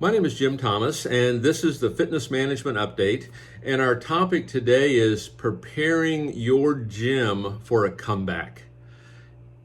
My name is Jim Thomas, and this is the Fitness Management Update. And our topic today is preparing your gym for a comeback.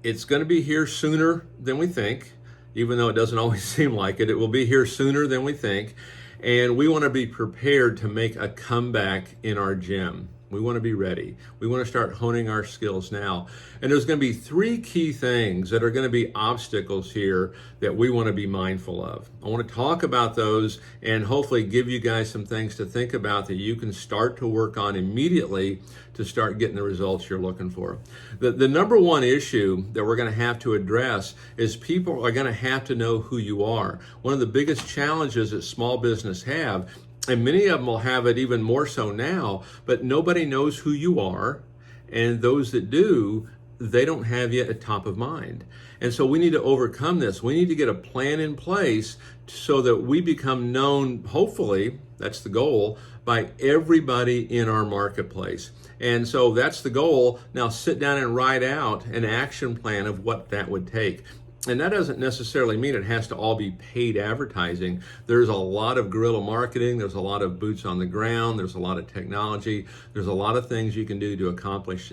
It's going to be here sooner than we think, even though it doesn't always seem like it. It will be here sooner than we think. And we want to be prepared to make a comeback in our gym. We want to be ready. We want to start honing our skills now. And there's going to be three key things that are going to be obstacles here that we want to be mindful of. I want to talk about those and hopefully give you guys some things to think about that you can start to work on immediately to start getting the results you're looking for. The number one issue that we're going to have to address is people are going to have to know who you are. One of the biggest challenges that small business have, and many of them will have it even more so now, but nobody knows who you are. And those that do, they don't have you at top of mind. And so we need to overcome this. We need to get a plan in place so that we become known, hopefully, that's the goal, by everybody in our marketplace. And so that's the goal. Now sit down and write out an action plan of what that would take. And that doesn't necessarily mean it has to all be paid advertising. There's a lot of guerrilla marketing. There's a lot of boots on the ground. There's a lot of technology. There's a lot of things you can do to accomplish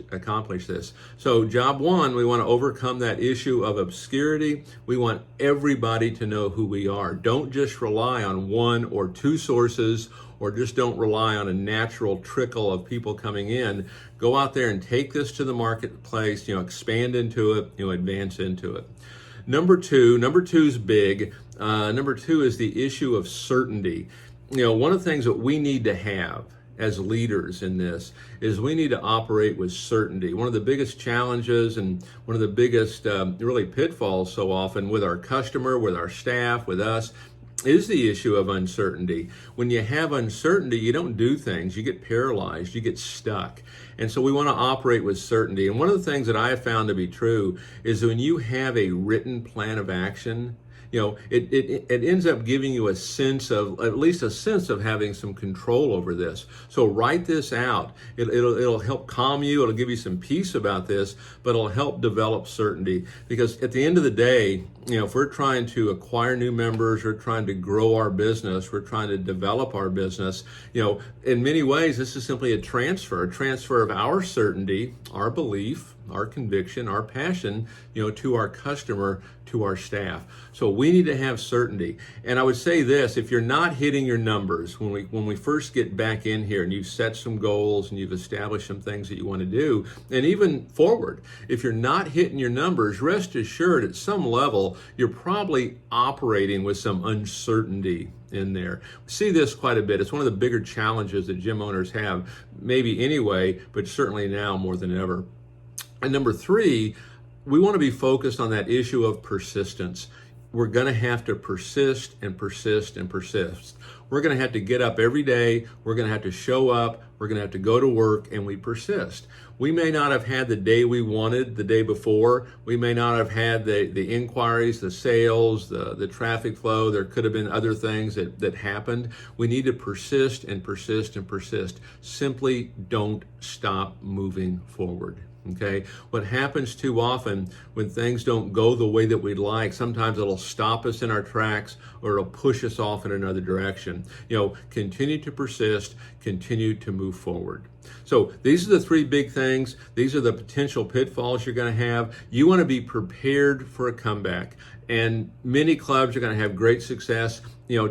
this. So job one, we want to overcome that issue of obscurity. We want everybody to know who we are. Don't just rely on one or two sources, or just don't rely on a natural trickle of people coming in. Go out there and take this to the marketplace, expand into it, advance into it. Number two is big. Number two is the issue of certainty. One of the things that we need to have as leaders in this is we need to operate with certainty. One of the biggest challenges and one of the biggest really pitfalls so often with our customer, with our staff, with us, is the issue of uncertainty. When you have uncertainty, you don't do things, you get paralyzed, you get stuck. And so we want to operate with certainty. And one of the things that I have found to be true is when you have a written plan of action, it ends up giving you a sense of, at least a sense of having some control over this. So write this out. It'll help calm you. It'll give you some peace about this, but it'll help develop certainty. Because at the end of the day, if we're trying to acquire new members, we're trying to grow our business, we're trying to develop our business, in many ways, this is simply a transfer of our certainty, our belief, our conviction, our passion, to our customer, to our staff. So we need to have certainty. And I would say this, if you're not hitting your numbers, when we first get back in here and you've set some goals and you've established some things that you want to do, and even forward, if you're not hitting your numbers, rest assured at some level, you're probably operating with some uncertainty in there. We see this quite a bit. It's one of the bigger challenges that gym owners have, maybe anyway, but certainly now more than ever. And number three, we want to be focused on that issue of persistence. We're going to have to persist and persist and persist. We're going to have to get up every day. We're going to have to show up. We're going to have to go to work, and we persist. We may not have had the day we wanted the day before. We may not have had the inquiries, the sales, the traffic flow. There could have been other things that happened. We need to persist and persist and persist. Simply don't stop moving forward. Okay, what happens too often when things don't go the way that we'd like, sometimes it'll stop us in our tracks or it'll push us off in another direction. Continue to persist, continue to move forward. So these are the three big things. These are the potential pitfalls you're going to have. You want to be prepared for a comeback. And many clubs are going to have great success.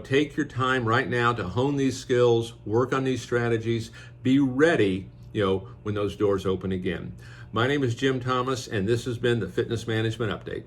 Take your time right now to hone these skills, work on these strategies, be ready when those doors open again. My name is Jim Thomas, and this has been the Fitness Management Update.